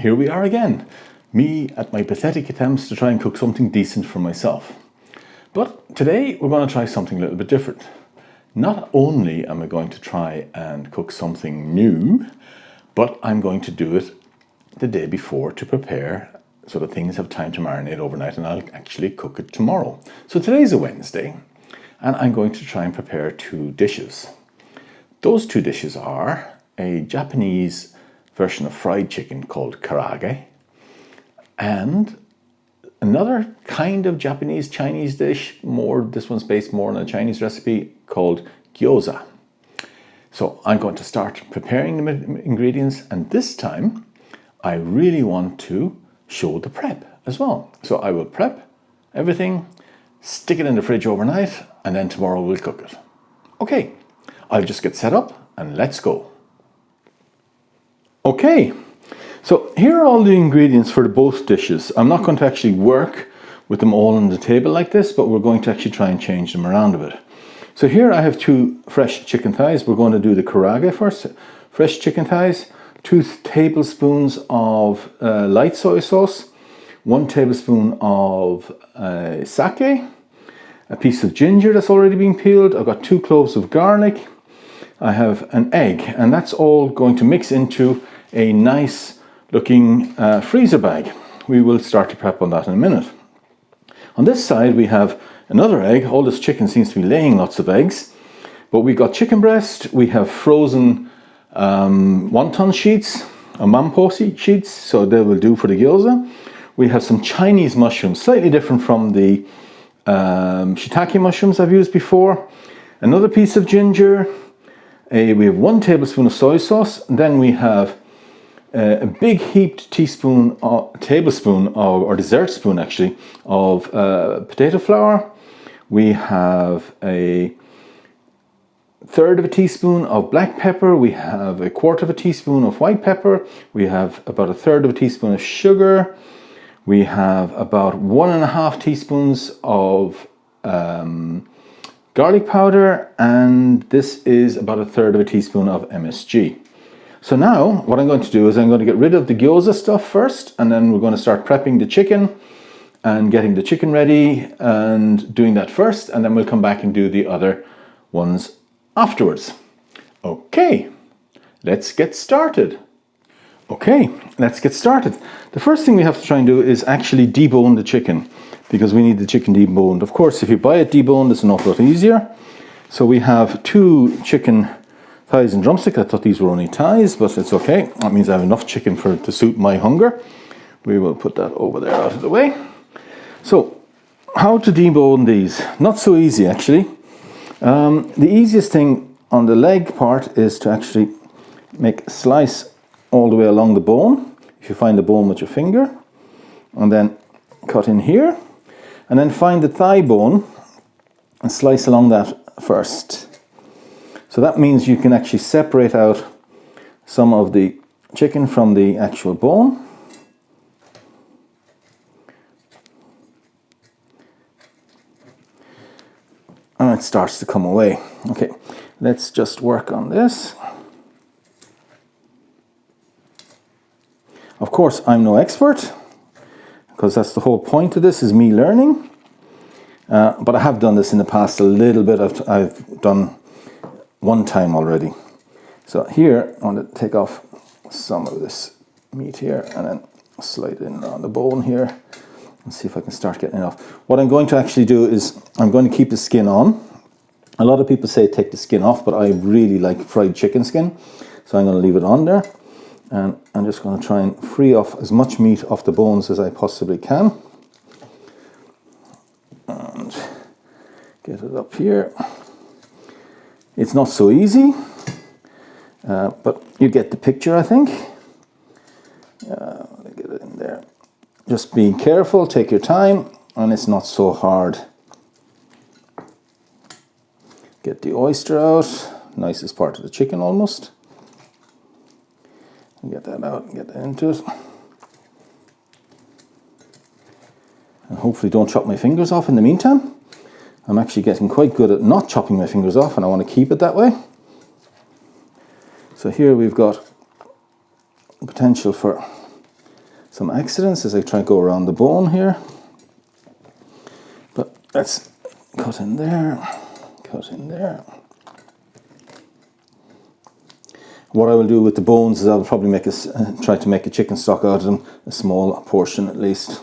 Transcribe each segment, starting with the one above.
here we are again. Me at my pathetic attempts to try and cook something decent for myself. But today we're going to try something a little bit different. Not only am I going to try and cook something new, but I'm going to do it the day before to prepare so that things have time to marinate overnight and I'll actually cook it tomorrow. So today's a Wednesday and I'm going to try and prepare two dishes. Those two dishes are a Japanese version of fried chicken called Karaage and another kind of Japanese Chinese dish, this one's based more on a Chinese recipe called Gozya. So I'm going to start preparing the ingredients, and this time I really want to show the prep as well. So I will prep everything, stick it in the fridge overnight, and then tomorrow we'll cook it. Okay, I'll just get set up and let's go. Okay, so here are all the ingredients for both dishes. I'm not going to actually work with them all on the table like this, but we're going to actually try and change them around a bit. So here I have two fresh chicken thighs. We're going to do the Karaage first. Fresh chicken thighs, 2 tablespoons of light soy sauce, 1 tablespoon of sake, a piece of ginger that's already been peeled. I've got 2 cloves of garlic. I have an egg, and that's all going to mix into a nice looking freezer bag. We will start to prep on that in a minute. On this side we have another egg. All this chicken seems to be laying lots of eggs, but we've got chicken breast, we have frozen wonton sheets, mampo sheets, so they will do for the gyoza. We have some Chinese mushrooms, slightly different from the shiitake mushrooms I've used before. Another piece of ginger. We have 1 tablespoon of soy sauce. And then we have a big heaped tablespoon or dessert spoon actually of potato flour. We have a 1/3 of a teaspoon of black pepper. We have a 1/4 of a teaspoon of white pepper. We have about a 1/3 of a teaspoon of sugar. We have about 1.5 teaspoons of garlic powder, and this is about a 1/3 of a teaspoon of MSG. So now what I'm going to do is I'm going to get rid of the gyoza stuff first, and then we're going to start prepping the chicken and getting the chicken ready and doing that first, and then we'll come back and do the other ones afterwards. Okay, let's get started. Okay, let's get started. The first thing we have to try and do is actually debone the chicken, because we need the chicken deboned. Of course, if you buy it deboned, it's an awful lot easier. So we have 2 chicken thighs and drumstick. I thought these were only thighs, but it's okay. That means I have enough chicken to suit my hunger. We will put that over there out of the way. So, how to debone these? Not so easy actually. The easiest thing on the leg part is to actually make a slice all the way along the bone. If you find the bone with your finger, and then cut in here, and then find the thigh bone and slice along that first. So that means you can actually separate out some of the chicken from the actual bone. And it starts to come away. Okay, let's just work on this. Of course, I'm no expert, because that's the whole point of this, is me learning. But I have done this in the past a little bit. I've done one time already. So here I want to take off some of this meat here and then slide it in on the bone here and see if I can start getting it off. What I'm going to actually do is I'm going to keep the skin on. A lot of people say take the skin off, but I really like fried chicken skin, so I'm going to leave it on there, and I'm just going to try and free off as much meat off the bones as I possibly can and get it up here. It's not so easy, but you get the picture, I think. Let me get it in there. Just be careful, take your time, and it's not so hard. Get the oyster out, nicest part of the chicken almost. Get that out and get that into it. And hopefully don't chop my fingers off in the meantime. I'm actually getting quite good at not chopping my fingers off, and I want to keep it that way. So here we've got potential for some accidents as I try to go around the bone here. But let's cut in there, cut in there. What I will do with the bones is I'll probably try to make a chicken stock out of them, a small portion at least.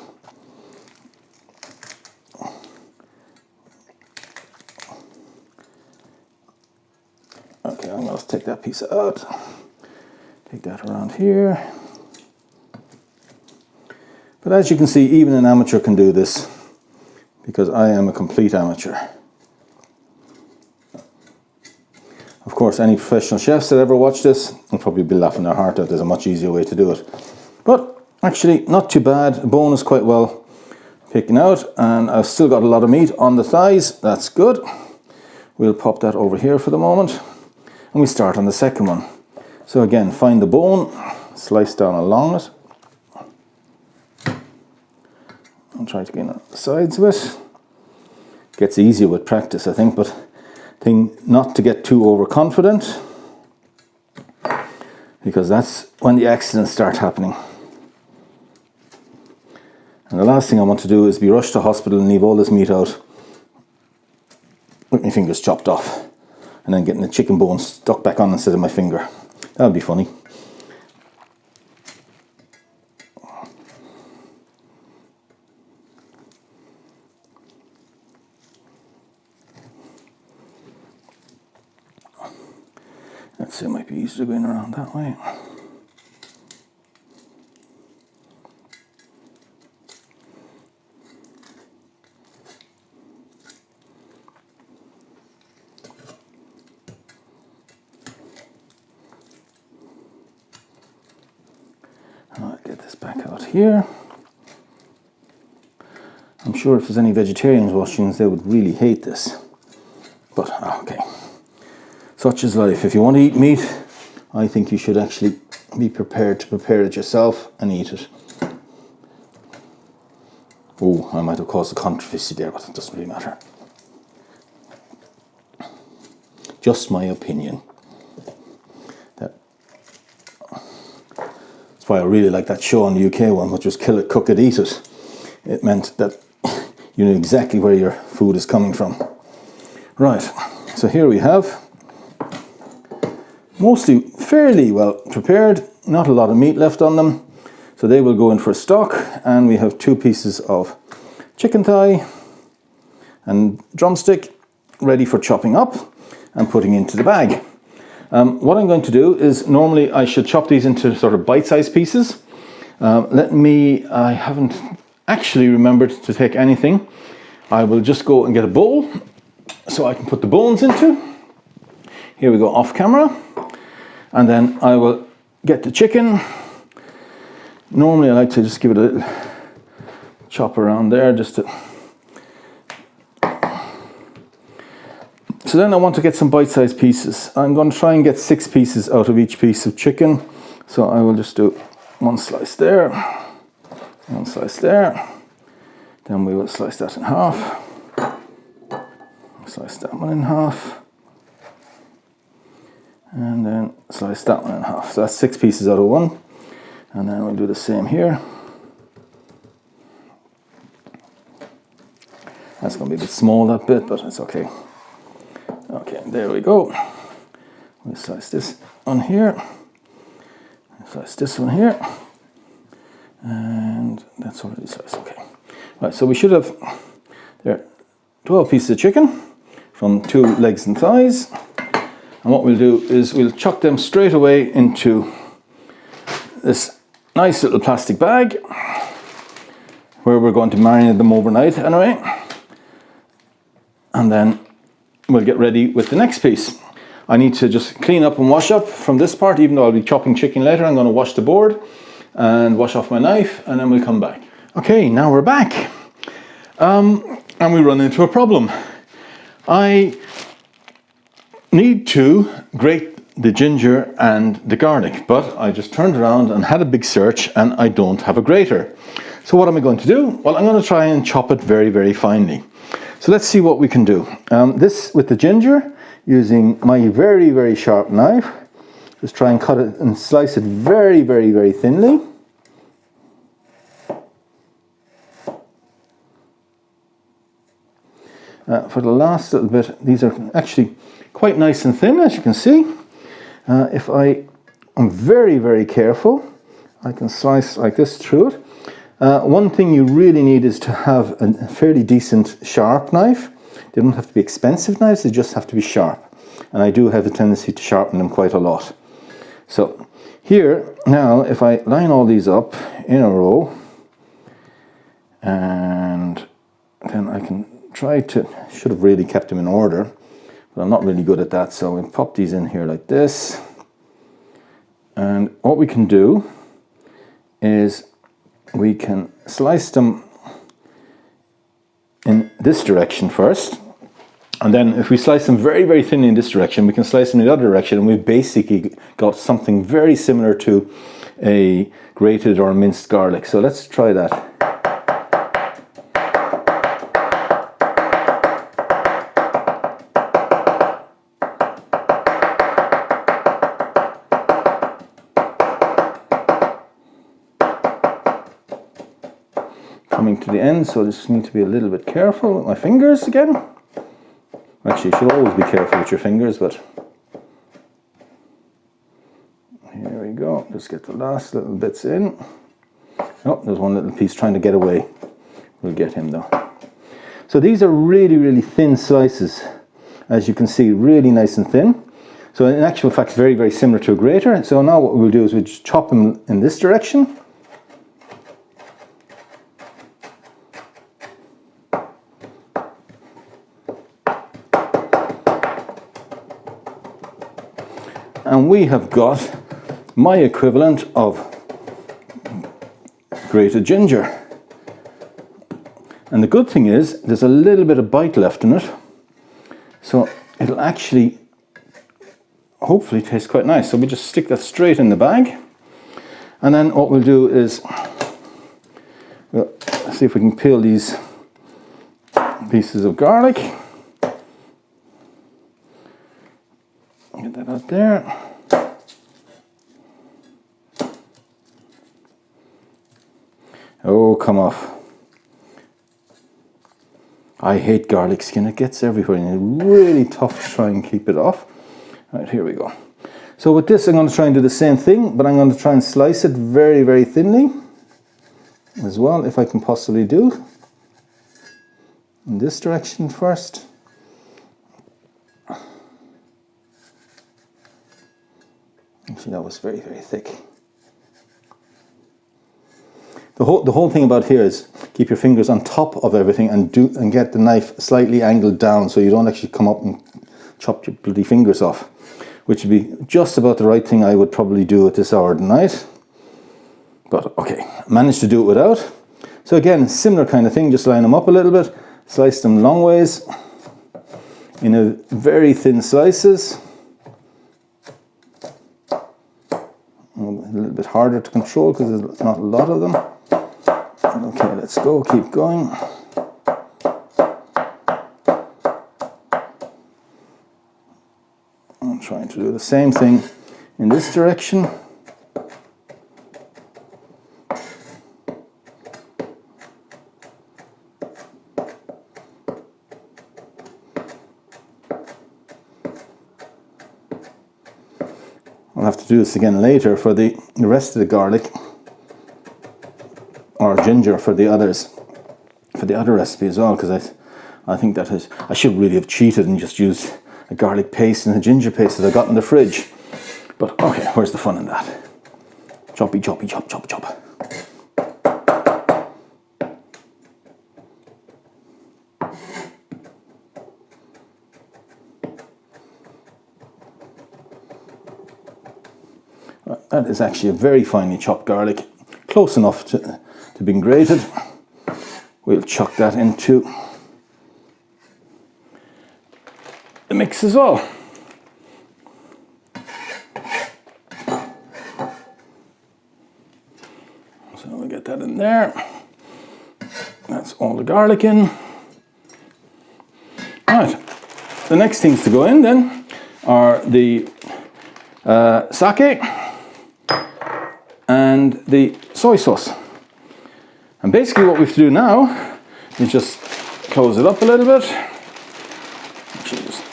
Okay, I'm going to take that piece out, take that around here. But as you can see, even an amateur can do this, because I am a complete amateur. Of course, any professional chefs that ever watch this will probably be laughing their heart out. There's a much easier way to do it. But actually, not too bad. The bone is quite well taken out, and I've still got a lot of meat on the thighs. That's good. We'll pop that over here for the moment, and we start on the second one. So again, find the bone, slice down along it. I'll try to get on the sides of it. Gets easier with practice, I think, but thing not to get too overconfident, because that's when the accidents start happening. And the last thing I want to do is be rushed to hospital and leave all this meat out with my fingers chopped off, and then getting the chicken bone stuck back on instead of my finger. That would be funny. Let's see, it might be easier going around that way. I'll get this back out here. I'm sure if there's any vegetarians watching this, they would really hate this. But, okay. Such is life. If you want to eat meat, I think you should actually be prepared to prepare it yourself and eat it. Oh, I might have caused a controversy there, but it doesn't really matter. Just my opinion. That's why I really like that show on the UK one, which was Kill It, Cook It, Eat It. It meant that you knew exactly where your food is coming from. Right, so here we have mostly fairly well prepared, not a lot of meat left on them, so they will go in for stock. And we have 2 pieces of chicken thigh and drumstick ready for chopping up and putting into the bag. What I'm going to do is, normally I should chop these into sort of bite-sized pieces. I haven't actually remembered to take anything. I will just go and get a bowl so I can put the bones into. Here we go, off camera. And then I will get the chicken. Normally I like to just give it a little chop around there just to... So then I want to get some bite-sized pieces. I'm going to try and get 6 pieces out of each piece of chicken. So I will just do 1 slice there, 1 slice there. Then we will slice that in half. Slice that one in half. And then slice that one in half. So that's 6 pieces out of 1. And then we'll do the same here. That's going to be a bit small, that bit, but it's okay. Okay, there we go. We'll slice this on here. Slice this one here. And that's already sliced, okay. Right, so we should have there 12 pieces of chicken from 2 legs and thighs. And what we'll do is we'll chuck them straight away into this nice little plastic bag where we're going to marinate them overnight anyway. And then we'll get ready with the next piece. I need to just clean up and wash up from this part, even though I'll be chopping chicken later. I'm going to wash the board and wash off my knife, and then we'll come back. Okay, now we're back. And we run into a problem. I need to grate the ginger and the garlic, but I just turned around and had a big search and I don't have a grater. So what am I going to do? Well, I'm going to try and chop it very, very finely. So let's see what we can do. This with the ginger, using my very, very sharp knife, just try and cut it and slice it very, very, very thinly. For the last little bit, these are actually quite nice and thin, as you can see. If I am very, very careful, I can slice like this through it. One thing you really need is to have a fairly decent sharp knife. They don't have to be expensive knives, they just have to be sharp. And I do have a tendency to sharpen them quite a lot. So here, now, if I line all these up in a row, and then I can try to, should have really kept them in order, but I'm not really good at that, so we'll pop these in here like this. And what we can do is we can slice them in this direction first, and then if we slice them very, very thinly in this direction, we can slice them in the other direction, and we've basically got something very similar to a grated or minced garlic. So let's try that. Coming to the end, so I just need to be a little bit careful with my fingers again. Actually, you should always be careful with your fingers, but here we go. Just get the last little bits in. Oh, there's one little piece trying to get away. We'll get him though. So these are really, really thin slices, as you can see, really nice and thin. So in actual fact, very, very similar to a grater. So now what we'll do is we'll just chop them in this direction. And we have got my equivalent of grated ginger. And the good thing is there's a little bit of bite left in it, so it'll actually hopefully taste quite nice. So we just stick that straight in the bag, and then what we'll do is we'll see if we can peel these pieces of garlic. Get that out there. Oh, come off. I hate garlic skin, it gets everywhere and it's really tough to try and keep it off. Right, here we go. So with this I'm going to try and do the same thing, but I'm going to try and slice it very, very thinly as well, if I can possibly do. In this direction first. Actually, that was very, very thick. The whole thing about here is keep your fingers on top of everything and get the knife slightly angled down so you don't actually come up and chop your bloody fingers off, which would be just about the right thing I would probably do at this hour of the night. But okay, managed to do it without. So again, similar kind of thing, just line them up a little bit, slice them long ways in a very thin slices. A little bit harder to control because there's not a lot of them. Okay, let's go, keep going. I'm trying to do the same thing in this direction. I'll have to do this again later for the rest of the garlic or ginger for the other recipe as well, because I think that I should really have cheated and just used a garlic paste and a ginger paste that I got in the fridge. But okay, where's the fun in that? Choppy, choppy, chop, chop, chop. That is actually a very finely chopped garlic, close enough to being grated. We'll chuck that into the mix as well. So we'll get that in there. That's all the garlic in. Right, the next things to go in then are the sake and the soy sauce. And basically what we have to do now is just close it up a little bit,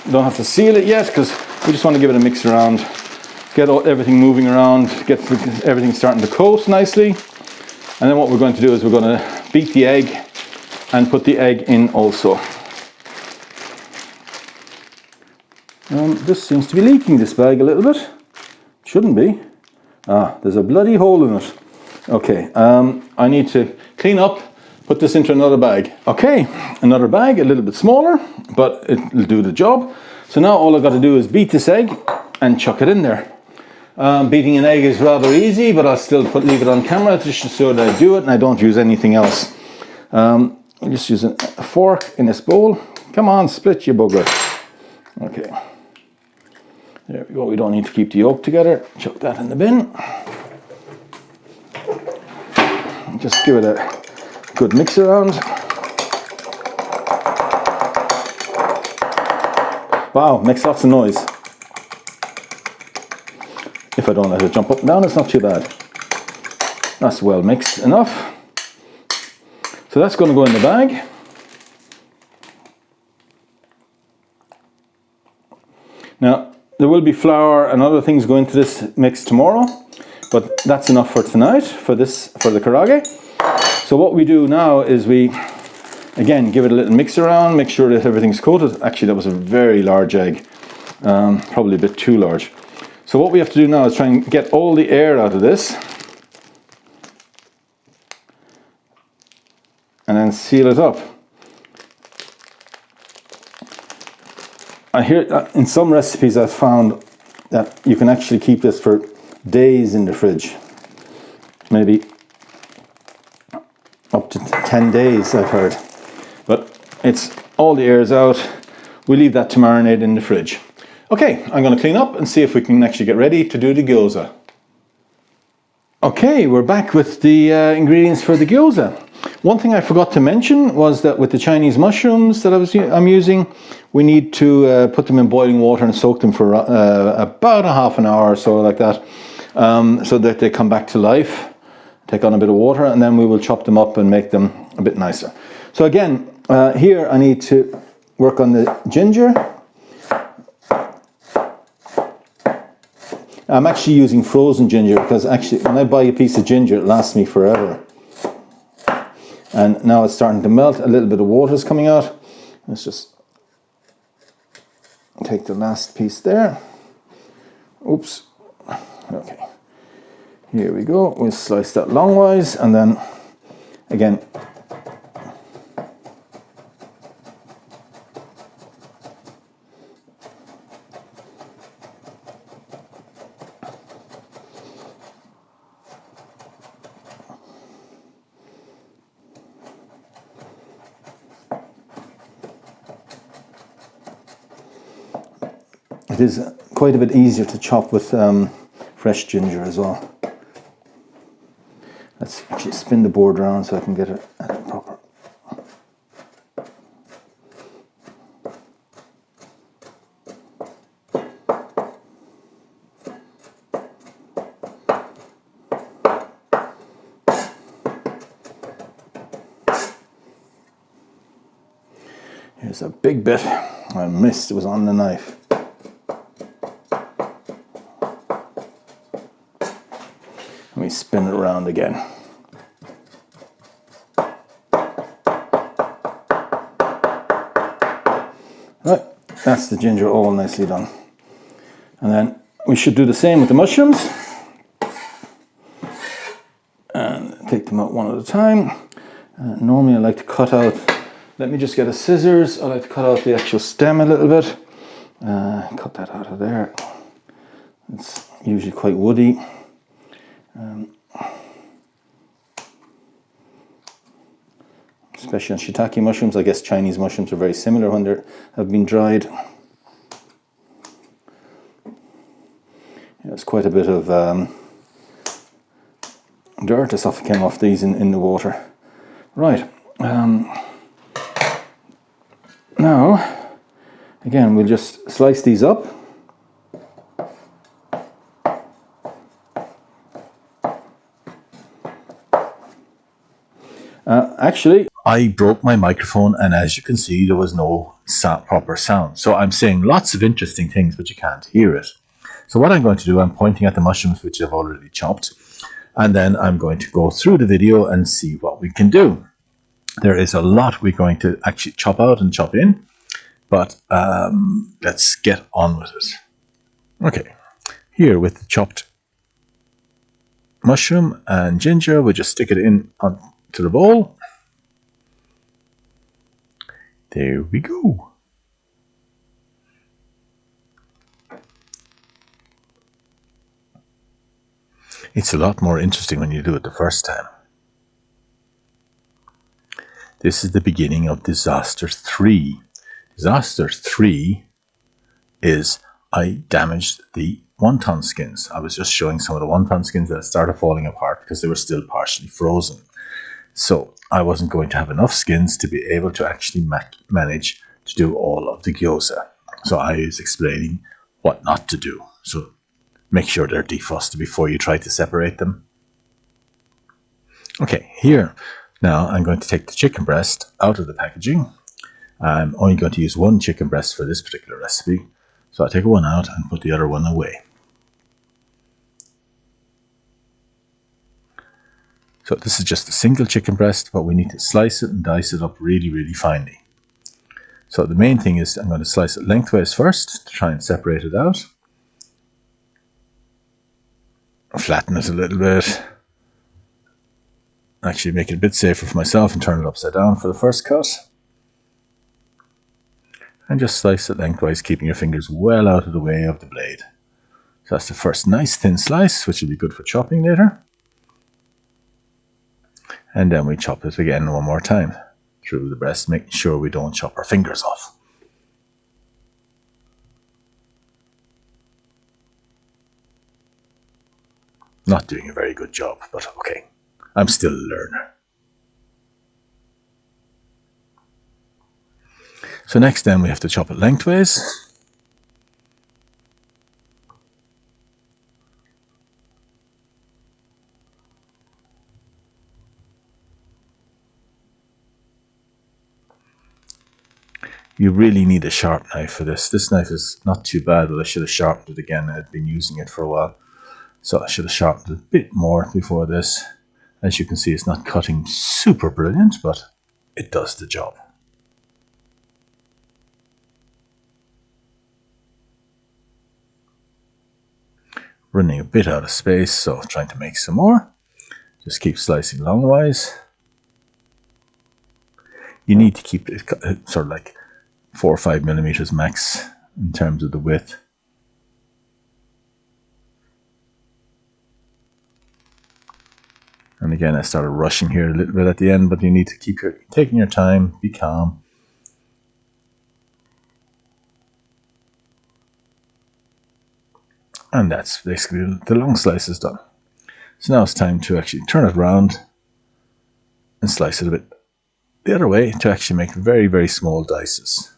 You don't have to seal it yet because we just want to give it a mix around, get everything moving around, get everything starting to coat nicely. And then what we're going to do is we're going to beat the egg and put the egg in also. This seems to be leaking, this bag, a little bit. Shouldn't be. There's a bloody hole in it. Okay, I need to clean up, put this into another bag. Okay, another bag, a little bit smaller, but it'll do the job. So now all I've got to do is beat this egg and chuck it in there. Beating an egg is rather easy, but I'll still leave it on camera just to show that I do it and I don't use anything else. I'm just using a fork in this bowl. Come on, split your bugger. Okay. There we go, we don't need to keep the yolk together. Chuck that in the bin. Just give it a good mix around. Wow, makes lots of noise. If I don't let it jump up and down, it's not too bad. That's well mixed enough. So that's going to go in the bag. Now, there will be flour and other things going into this mix tomorrow, but that's enough for tonight, for the karaage. So what we do now is we, again, give it a little mix around, make sure that everything's coated. Actually, that was a very large egg, probably a bit too large. So what we have to do now is try and get all the air out of this and then seal it up. I hear in some recipes I've found that you can actually keep this for days in the fridge. Maybe up to 10 days I've heard. But it's all the air is out. We leave that to marinate in the fridge. Okay, I'm going to clean up and see if we can actually get ready to do the gyoza. Okay, we're back with the ingredients for the gyoza. One thing I forgot to mention was that with the Chinese mushrooms that I'm using, we need to put them in boiling water and soak them for about a half an hour or so, like that, so that they come back to life, take on a bit of water, and then we will chop them up and make them a bit nicer. So again, here I need to work on the ginger. I'm actually using frozen ginger because actually when I buy a piece of ginger it lasts me forever. And now it's starting to melt, a little bit of water is coming out. Let's just take the last piece there. Oops. Okay. Here we go. We'll slice that longwise and then again it is quite a bit easier to chop with fresh ginger as well. Let's actually spin the board around so I can get it at it proper. Here's a big bit I missed, it was on the knife. Let me spin it around again. Right, that's the ginger all nicely done. And then we should do the same with the mushrooms. And take them out one at a time. Normally I like to cut out, let me just get a scissors. I like to cut out the actual stem a little bit. Cut that out of there. It's usually quite woody. Especially on shiitake mushrooms. I guess Chinese mushrooms are very similar when they have been dried. There's quite a bit of dirt or stuff came off these in the water. Right. Now, again, we'll just slice these up. Actually, I broke my microphone, and as you can see, there was no proper sound. So I'm saying lots of interesting things, but you can't hear it. So what I'm going to do, I'm pointing at the mushrooms which I've already chopped, and then I'm going to go through the video and see what we can do. There is a lot we're going to actually chop out and chop in, but let's get on with it. Okay, here with the chopped mushroom and ginger, we just stick it in onto the bowl. There we go. It's a lot more interesting when you do it the first time. This is the beginning of Disaster 3. Disaster 3 is I damaged the wonton skins. I was just showing some of the wonton skins that started falling apart because they were still partially frozen. So I wasn't going to have enough skins to be able to actually manage to do all of the gyoza. So I was explaining what not to do. So make sure they're defrosted before you try to separate them. Okay, here now I'm going to take the chicken breast out of the packaging. I'm only going to use one chicken breast for this particular recipe. So I'll take one out and put the other one away. So this is just a single chicken breast, but we need to slice it and dice it up really, really finely. So the main thing is I'm going to slice it lengthwise first to try and separate it out. Flatten it a little bit. Actually make it a bit safer for myself and turn it upside down for the first cut. And just slice it lengthwise, keeping your fingers well out of the way of the blade. So that's the first nice thin slice, which will be good for chopping later. And then we chop it again one more time through the breast, making sure we don't chop our fingers off. Not doing a very good job, but okay. I'm still a learner. So next then we have to chop it lengthways. You really need a sharp knife for this. This knife is not too bad, but I should have sharpened it again. I'd been using it for a while. So I should have sharpened it a bit more before this. As you can see, it's not cutting super brilliant, but it does the job. Running a bit out of space, so trying to make some more. Just keep slicing longwise. You need to keep it sort of like 4 or 5 millimeters max in terms of the width. And again, I started rushing here a little bit at the end, but you need to keep taking your time, be calm. And that's basically the long slice is done. So now it's time to actually turn it around and slice it a bit the other way to actually make very, very small dices.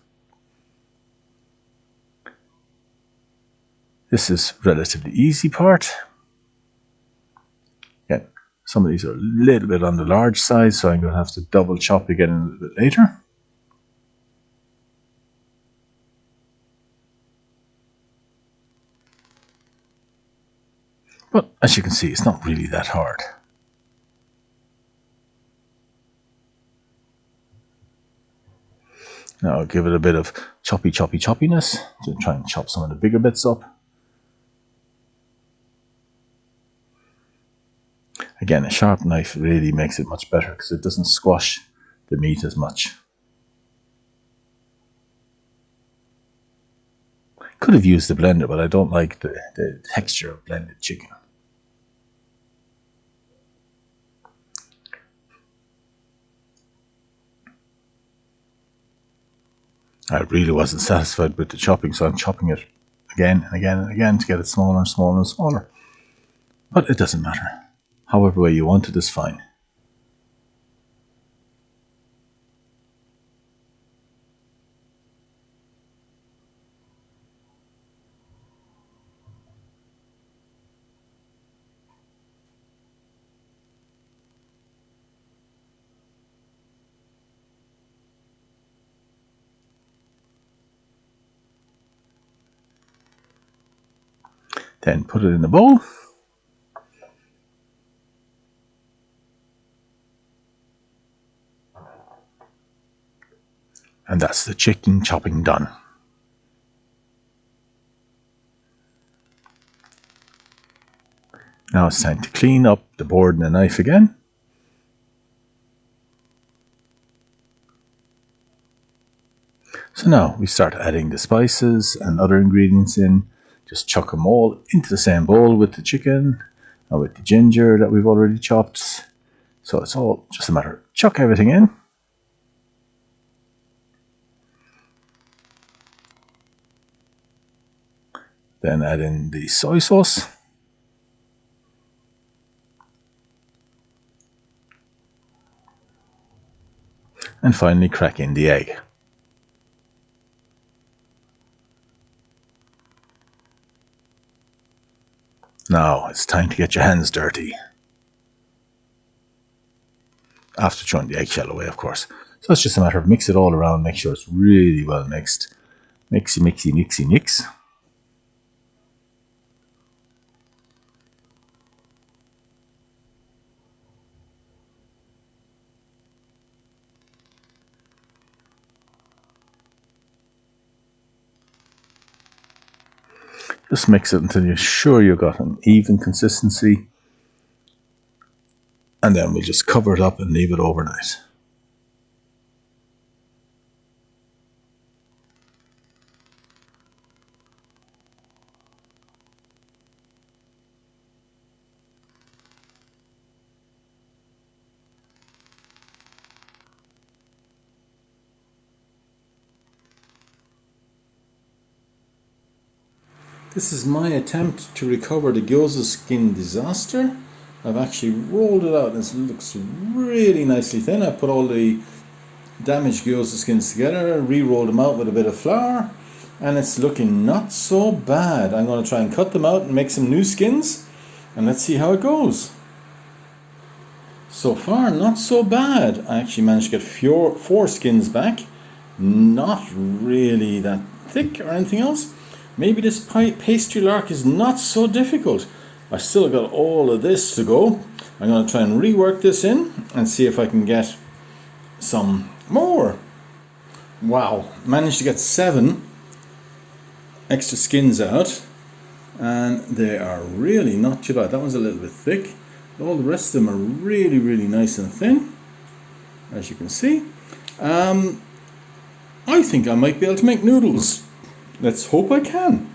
This is relatively easy part. Again, some of these are a little bit on the large side, so I'm going to have to double chop again a little bit later. But as you can see, it's not really that hard. Now I'll give it a bit of choppiness to try and chop some of the bigger bits up. Again, a sharp knife really makes it much better because it doesn't squash the meat as much. Could have used the blender, but I don't like the texture of blended chicken. I really wasn't satisfied with the chopping, so I'm chopping it again and again and again to get it smaller and smaller and smaller. But it doesn't matter. However way you want it is fine. Then put it in the bowl. And that's the chicken chopping done. Now it's time to clean up the board and the knife again. So now we start adding the spices and other ingredients in. Just chuck them all into the same bowl with the chicken and with the ginger that we've already chopped. So it's all just a matter of chuck everything in. Then add in the soy sauce. And finally crack in the egg. Now it's time to get your hands dirty. After throwing the eggshell away, of course. So it's just a matter of mix it all around, make sure it's really well mixed. Mixy, mixy, mixy, mix. Just mix it until you're sure you've got an even consistency. And then we'll just cover it up and leave it overnight. This is my attempt to recover the gyoza skin disaster. I've actually rolled it out and it looks really nicely thin. I put all the damaged gyoza skins together, re-rolled them out with a bit of flour, and it's looking not so bad. I'm going to try and cut them out and make some new skins, and let's see how it goes. So far, not so bad. I actually managed to get four skins back. Not really that thick or anything else. Maybe this pastry lark is not so difficult. I still got all of this to go. I'm going to try and rework this in and see if I can get some more. Wow, managed to get 7 extra skins out, and they are really not too bad. That one's a little bit thick. All the rest of them are really, really nice and thin, as you can see. I think I might be able to make noodles. Let's hope I can.